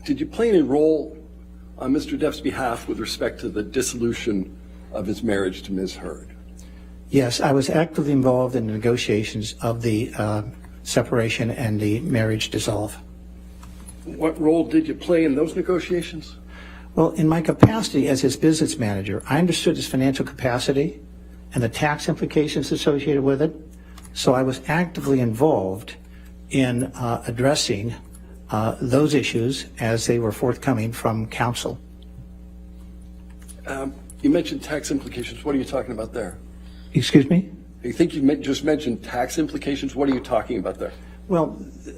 Did you play any role on Mr. Depp's behalf with respect to the dissolution of his marriage to Ms. Heard? Yes, I was actively involved in the negotiations of the separation and the marriage dissolve. What role did you play in those negotiations? Well, in my capacity as his business manager, I understood his financial capacity and the tax implications associated with it, so I was actively involved in addressing those issues as they were forthcoming from counsel. You mentioned tax implications. What are you talking about there? Excuse me? You think you just mentioned tax implications? What are you talking about there? Well,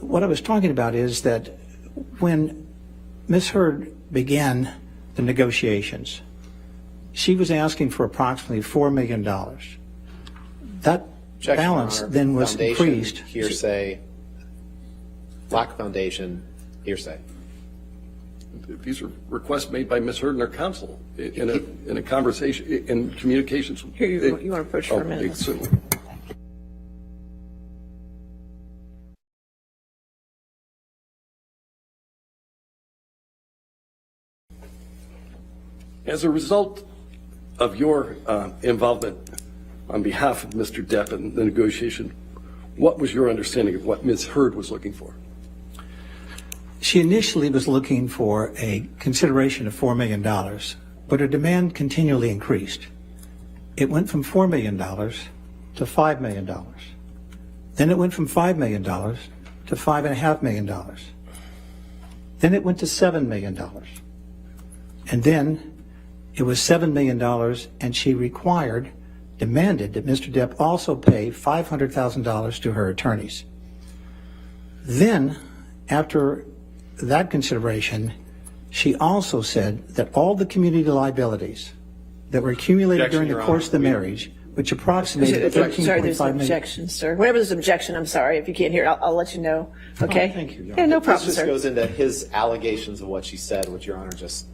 what I was talking about is that when Ms. Heard began the negotiations, she was asking for approximately $4 million. That Objection, balance Your Honor. then was Foundation, increased. Hearsay. Lack of foundation. Hearsay. These are requests made by Ms. Heard and her counsel in a conversation, in communications. Here, you want to approach for a minute? Certainly. As a result of your involvement on behalf of Mr. Depp in the negotiation, what was your understanding of what Ms. Heard was looking for? She initially was looking for a consideration of $4 million, but her demand continually increased. It went from $4 million to $5 million. Then it went from $5 million to $5.5 million. Then it went to $7 million. And then it was $7 million, and she demanded that Mr. Depp also pay $500,000 to her attorneys. Then, after that consideration, she also said that all the community liabilities that were accumulated Objection, during the Your course of the Honor. marriage, which approximated Sorry, there's $13.5 an million. objection, sir. Whenever there's an objection, I'm sorry. If you can't hear it, I'll let you know. Okay? Oh, thank you, Your Yeah, no problem, This just sir. goes into his allegations of what she said, which Your Honor just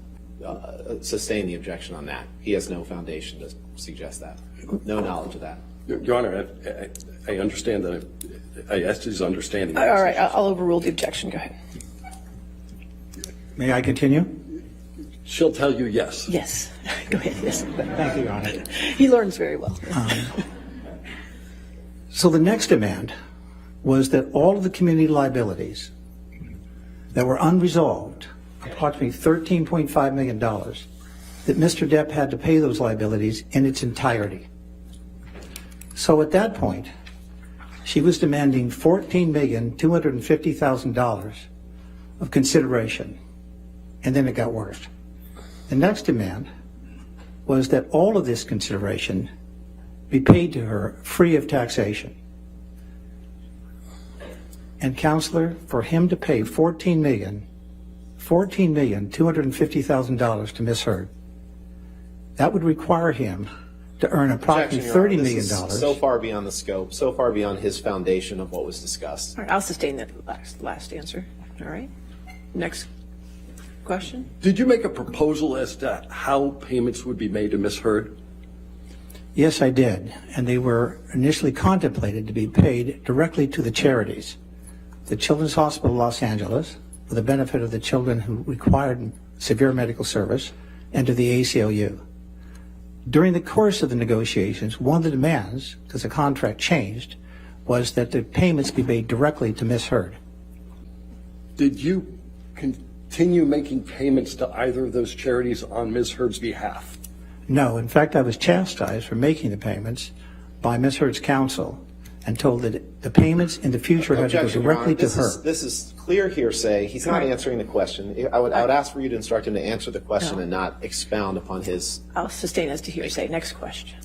sustained the objection on that. He has no foundation to suggest that. No knowledge of that. Your Honor, I understand that. I asked his understanding. All right, I'll overrule the objection. Go ahead. May I continue? She'll tell you yes. Yes. Go ahead. Yes. Thank you, Your Honor. He learns very well. So the next demand was that all of the community liabilities that were unresolved, approximately $13.5 million, that Mr. Depp had to pay those liabilities in its entirety. So at that point, she was demanding $14,250,000 of consideration, and then it got worse. The next demand was that all of this consideration be paid to her free of taxation. And counselor, for him to pay $14,250,000 to Ms. Heard, that would require him to earn approximately Objection, Your Honor. $30 million. This is so far beyond the scope, so far beyond his foundation of what was discussed. All right, I'll sustain that last answer. All right. Next question. Did you make a proposal as to how payments would be made to Ms. Heard? Yes, I did, and they were initially contemplated to be paid directly to the charities. The Children's Hospital of Los Angeles, for the benefit of the children who required severe medical service, and to the ACLU. During the course of the negotiations, one of the demands, because the contract changed, was that the payments be made directly to Ms. Heard. Did you continue making payments to either of those charities on Ms. Heard's behalf? No, in fact, I was chastised for making the payments by Ms. Heard's counsel and told that the payments in the future had to go Objection, Your directly Honor. to her. This is clear hearsay. He's not answering the question. I would ask for you to instruct him to answer the question No. and not expound upon his. I'll sustain as to hearsay. Next question.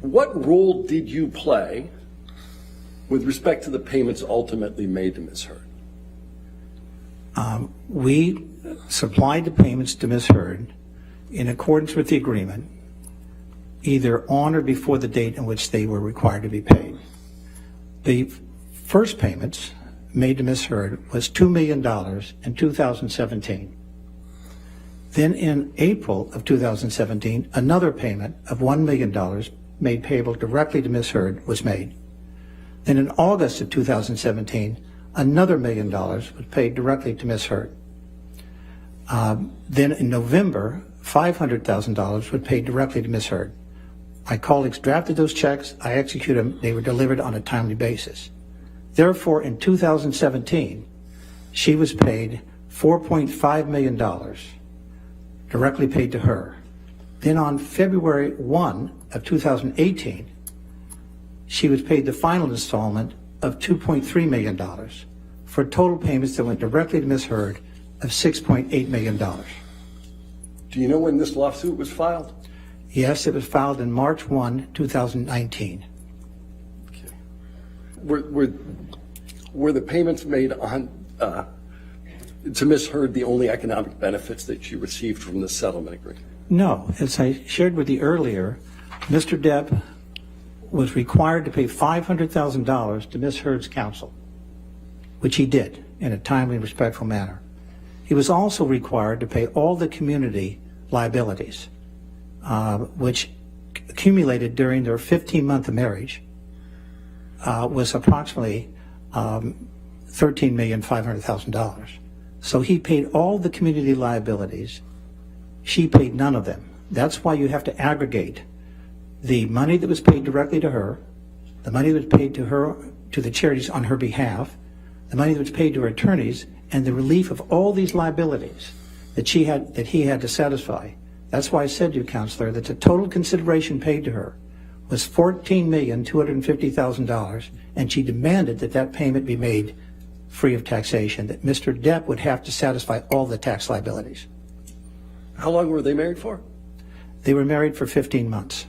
What role did you play with respect to the payments ultimately made to Ms. Heard? We supplied the payments to Ms. Heard in accordance with the agreement, either on or before the date in which they were required to be paid. The first payments made to Ms. Heard was $2 million in 2017. Then in April of 2017, another payment of $1 million made payable directly to Ms. Heard was made. Then in August of 2017, Another $1 million was paid directly to Ms. Hurd. Then in November, $500,000 was paid directly to Ms. Hurd. My colleagues drafted those checks. I executed them. They were delivered on a timely basis. Therefore, in 2017, she was paid $4.5 million directly paid to her. Then on February 1 of 2018, she was paid the final installment of $2.3 million for total payments that went directly to Ms. Hurd of $6.8 million. Do you know when this lawsuit was filed? Yes, it was filed in March 1, 2019. Were the payments made on to Ms. Hurd the only economic benefits that she received from the settlement agreement? No, as I shared with you earlier, Mr. Depp was required to pay $500,000 to Ms. Hurd's counsel, which he did in a timely and respectful manner. He was also required to pay all the community liabilities, which accumulated during their 15-month of marriage, was approximately $13,500,000. So he paid all the community liabilities. She paid none of them. That's why you have to aggregate the money that was paid directly to her, the money that was paid to her, to the charities on her behalf, the money that was paid to her attorneys, and the relief of all these liabilities that he had to satisfy. That's why I said to you, Counselor, that the total consideration paid to her was $14,250,000, and she demanded that that payment be made free of taxation, that Mr. Depp would have to satisfy all the tax liabilities. How long were they married for? They were married for 15 months.